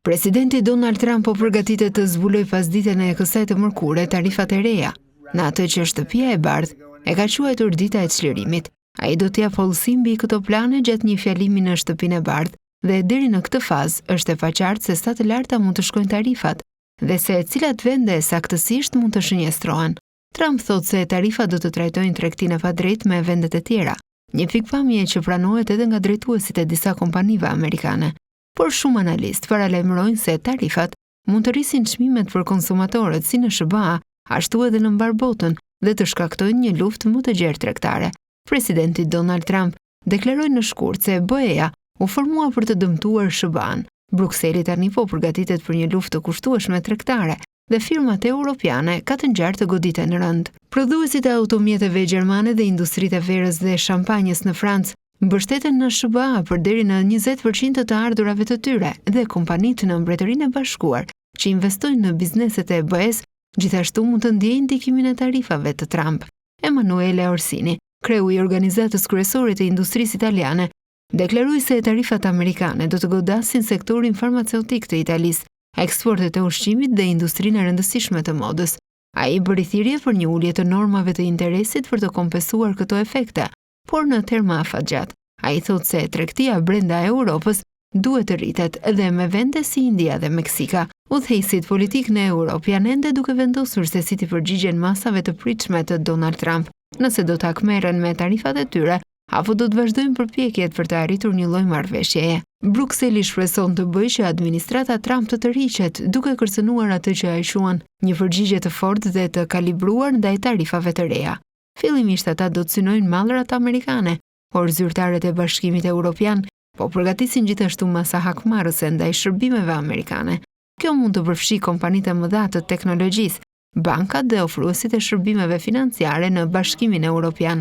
Presidenti Donald Trump po përgatitet të zbuloj pasditën e kësaj të mërkure tarifat e reja. Në atë që Shtëpia e Bardhë e ka quajtur dita e çlirimit. Ai do t'ia hollësi mbi këto plane gjatë një fjalimi në Shtëpinë e Bardhë dhe deri në këtë fazë është e paqartë se sa të larta mund të shkojnë tarifat dhe se cilat vende saktësisht mund të shënjestrohen. Trump thotë se tarifat do të trajtojnë tregtinë e padrejtë me vendet e tjera, një pikpamje që pranohet edhe nga drejtuesit e disa kompanive amerikane. Por shumë analistë paralajmërojnë se tarifat mund të rrisin çmimet për konsumatorët si në SBA, ashtu edhe në mbar botën dhe të shkaktojnë një luftë më të gjerë tregtare. Presidenti Donald Trump deklaroi në shkurt se BE-ja u formua për të dëmtuar SBA-n. Brukseli tani po përgatitet për një luftë të kushtueshme tregtare dhe firmat europiane ka të ngjarë të goditen rënd. Prodhuesit e automjeteve gjermane dhe industritë e verës dhe shampanjës në Francë mbështeten në SBA për deri në 20% të ardhurave të tyre dhe kompanitë në Mbretërinë e Bashkuar që investojnë në bizneset e BE-s gjithashtu mund të ndjejnë ndikimin e tarifave të Trump. Emanuele Orsini, kreu i organizatës kryesore të industrisë italiane, deklaroi se tarifat amerikane do të godasin sektorin farmaceutik të Italisë, eksportet e ushqimit dhe industrinë e rëndësishme të modës. Ai bëri thirrje për një ulje të normave të interesit për të kompensuar këto efekte, por në terma afatgjat. Ai thotë se tregtia brenda Europës duhet të rritet dhe me vende si India dhe Meksika. Udhëheqësit politik në Europë janë ende duke vendosur se si t'i përgjigjen masave të pritshme të Donald Trump, nëse do të akmeren me tarifat e tyre, apo do të vazhdojnë përpjekjet për të arritur një lloj marrëveshjeje. Brukseli shpreson të bëjë që administrata Trump të tërhiqet, duke kërcënuar atë që ai quan një përgjigje të fortë dhe të kalibruar ndaj tarifave të reja. Fillimisht ata do të synojnë mallrat amerikane, por zyrtarët e Bashkimit Evropian po përgatisin gjithashtu masa hakmarrëse ndaj shërbimeve amerikane. Kjo mund të përfshijë kompanitë e mëdha të teknologjisë, bankat dhe ofruesit e shërbimeve financiare në Bashkimin Evropian.